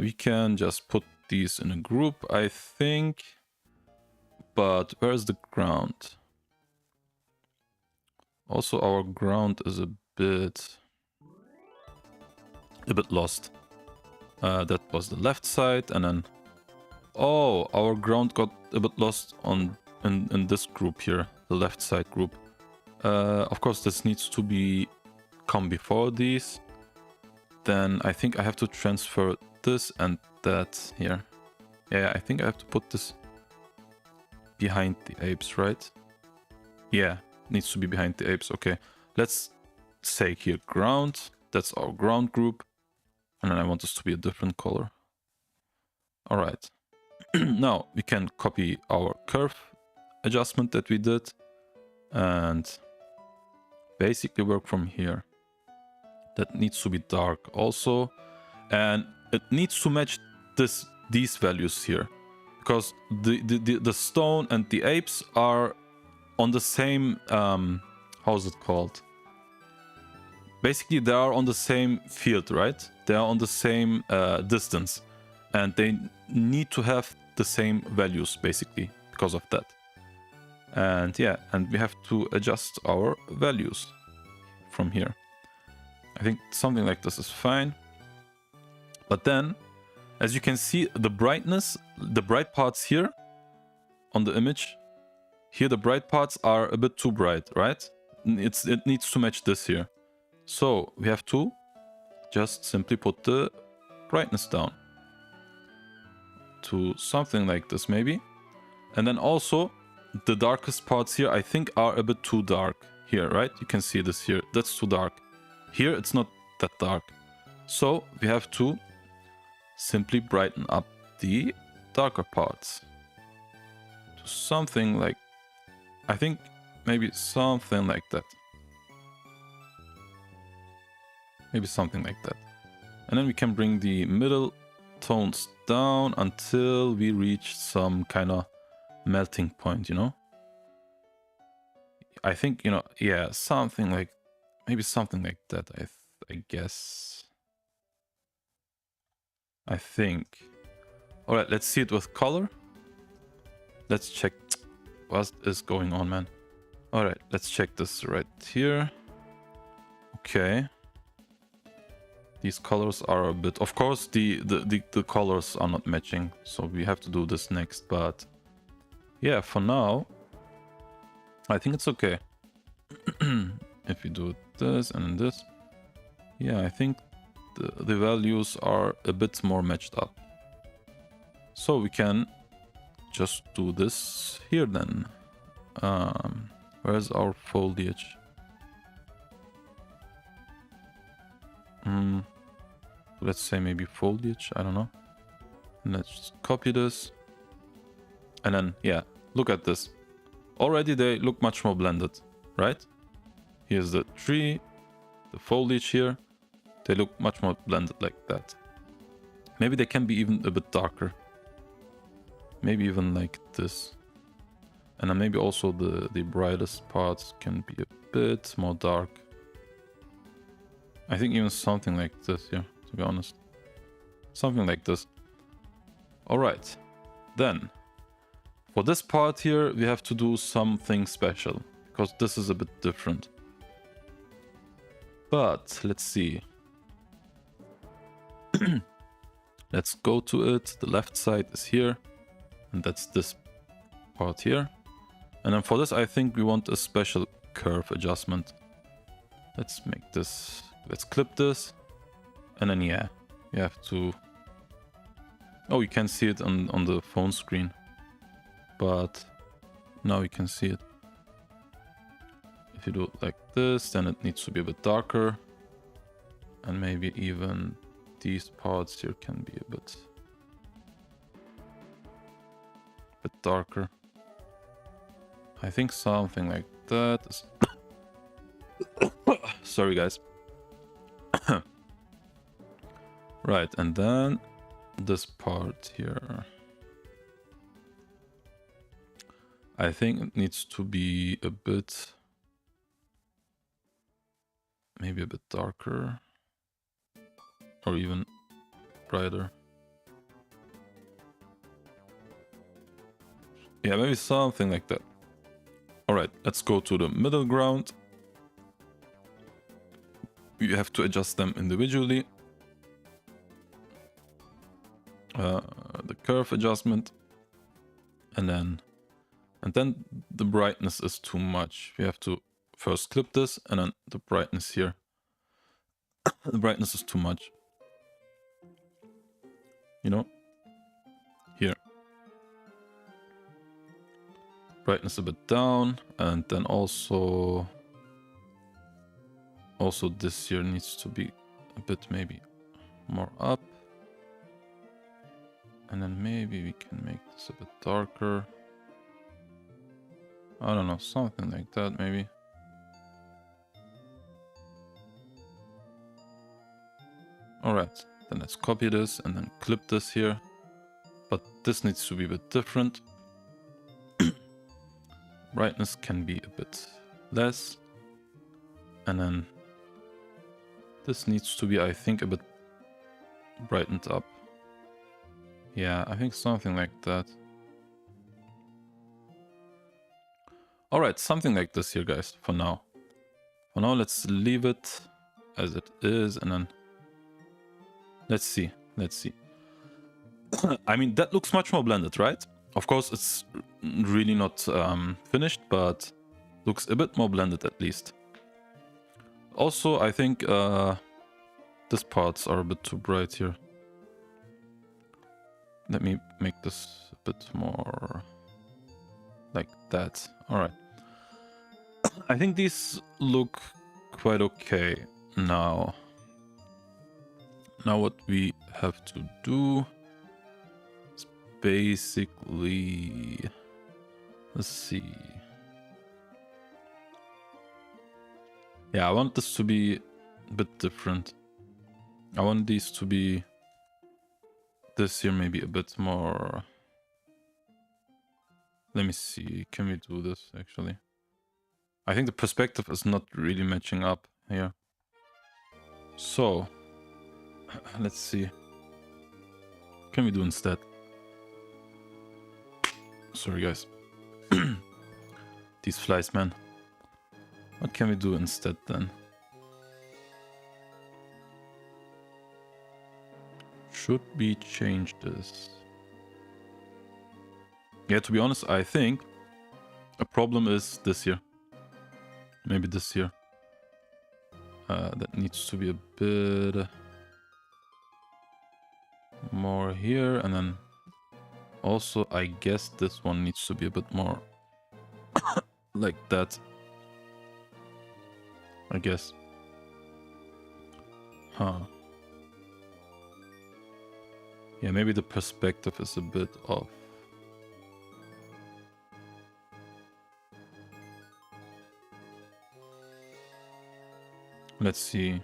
We can just put these in a group, I think. But where's the ground? Also, our ground is a bit lost. That was the left side, and then oh, our ground got a bit lost on in this group here, the left side group. Of course, this needs to come before these. Then I think I have to transfer this and that here. Yeah, I think I have to put this behind the apes, right? Yeah, needs to be behind the apes. Okay, let's say here ground. That's our ground group. And then I want this to be a different color. All right. Now we can copy our curve adjustment that we did and basically work from here. That needs to be dark also. And it needs to match these values here. Because the stone and the apes are on the same, how's it called? Basically, they are on the same field, right? They are on the same distance. And they need to have the same values, basically, because of that. And yeah, and we have to adjust our values from here. I think something like this is fine. But then, as you can see, the brightness, the bright parts here on the image, here the bright parts are a bit too bright, right? It needs to match this here. So we have to just simply put the brightness down to something like this maybe. And then also the darkest parts here I think are a bit too dark here, right? You can see this here, that's too dark. Here it's not that dark. So we have to simply brighten up the darker parts to something like, I think maybe something like that. Maybe something like that. And then we can bring the middle tones down until we reach some kind of melting point, you know? I think, you know, yeah, something like, maybe something like that, I guess. I think. All right, let's see it with color. Let's check what is going on, man. All right, let's check this right here. Okay. These colors are a bit, of course, the colors are not matching, so we have to do this next, but yeah, for now, I think it's okay. If we do this and this, yeah, I think the values are a bit more matched up. So we can just do this here then. Where's our foliage? Let's say maybe foliage, I don't know. And let's just copy this. And then, yeah, look at this. Already they look much more blended, right? Here's the tree, the foliage here. They look much more blended like that. Maybe they can be even a bit darker. Maybe even like this. And then maybe also the brightest parts can be a bit more dark. I think even something like this here, to be honest. Something like this. Alright. Then, for this part here, we have to do something special. Because this is a bit different. But, let's see. Let's go to it. The left side is here. And that's this part here. And then for this, I think we want a special curve adjustment. Let's make this... Let's clip this. And then, yeah, you have to... Oh, you can see it on the phone screen. But now you can see it. If you do it like this, then it needs to be a bit darker. And maybe even these parts here can be a bit darker. I think something like that is... Sorry, guys. Right, and then this part here. I think it needs to be a bit... Maybe a bit darker. Or even brighter. Yeah, maybe something like that. Alright, let's go to the middle ground. You have to adjust them individually. The curve adjustment. And then And then the brightness is too much. We have to first clip this, and then the brightness here. The brightness is too much. You know? Here. Brightness a bit down, and then also this here needs to be a bit maybe more up. And then maybe we can make this a bit darker. I don't know, something like that maybe. Alright, then let's copy this and then clip this here. But this needs to be a bit different. Brightness can be a bit less. And then this needs to be, I think, a bit brightened up. Yeah, I think something like that. Alright, something like this here, guys, for now. For now, let's leave it as it is, and then let's see. I mean, that looks much more blended, right? Of course, it's really not finished, but looks a bit more blended at least. Also, I think these parts are a bit too bright here. Let me make this a bit more like that. Alright. I think these look quite okay now. Now what we have to do is basically... Let's see. Yeah, I want this to be a bit different. I want these to be... This here maybe a bit more... Let me see, can we do this actually? I think the perspective is not really matching up here. So, let's see. What can we do instead? Sorry guys. These flies, man. What can we do instead then? Should we change this? Yeah, to be honest, I think a problem is this here. Maybe this here. That needs to be a bit more here, and then also I guess this one needs to be a bit more like that. I guess. Huh. Yeah, maybe the perspective is a bit off. Let's see.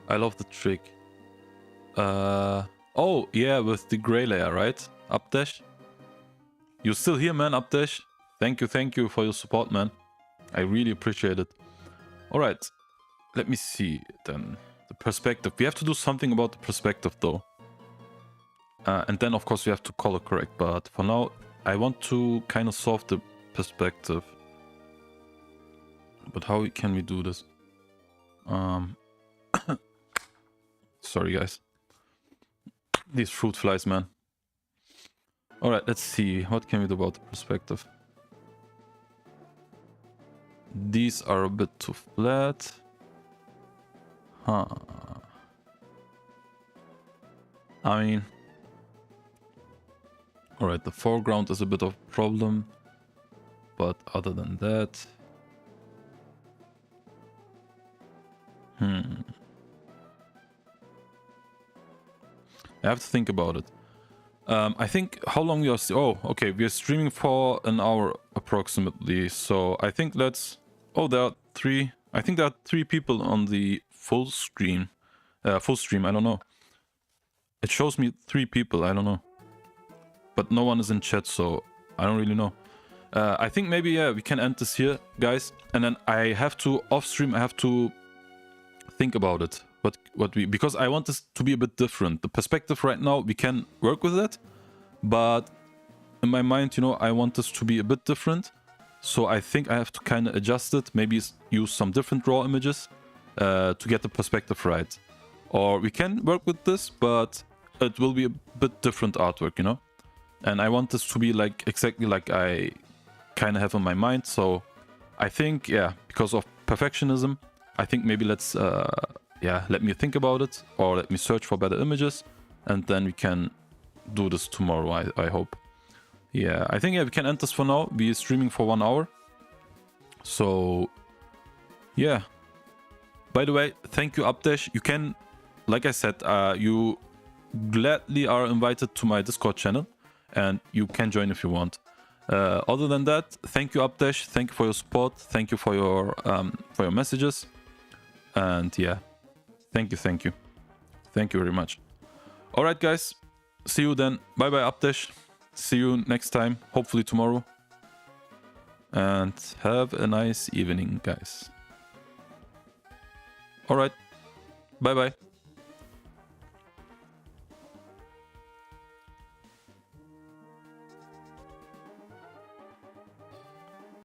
I love the trick. Oh, yeah, with the gray layer, right? Updash. You're still here, man, Updash. Thank you for your support, man. I really appreciate it. Alright, let me see then. The perspective. We have to do something about the perspective, though. And then, of course, we have to color correct. But for now, I want to kind of solve the perspective. But how can we do this? Sorry, guys. These fruit flies, man. Alright, let's see. What can we do about the perspective? These are a bit too flat. Huh. I mean... Alright, the foreground is a bit of a problem. But other than that... I have to think about it. I think how long we are... Oh, okay, we are streaming for an hour approximately. So I think let's... Oh, there are three... I think there are 3 people on the full stream. I don't know. It shows me 3 people, I don't know. But no one is in chat, so I don't really know. I think maybe, yeah, we can end this here, guys. And then I have to, off stream, I have to think about it. Because I want this to be a bit different. The perspective right now, we can work with it. But in my mind, you know, I want this to be a bit different. So I think I have to kind of adjust it. Maybe use some different raw images to get the perspective right. Or we can work with this, but it will be a bit different artwork, you know. and I want this to be like exactly like I kind of have in my mind. So I think, yeah, because of perfectionism, I think maybe let's let me think about it, or let me search for better images, and then we can do this tomorrow, I hope. Yeah, I think we can end this for now. We're streaming for 1 hour. So yeah. By the way, thank you, Updash. You can, like I said, you gladly are invited to my Discord channel, and you can join if you want. Other than that, thank you, Updash. Thank you for your support. Thank you for your messages. And yeah, thank you very much. All right, guys, see you then. Bye bye, Updash. See you next time, hopefully tomorrow. And have a nice evening, guys. All right, bye bye.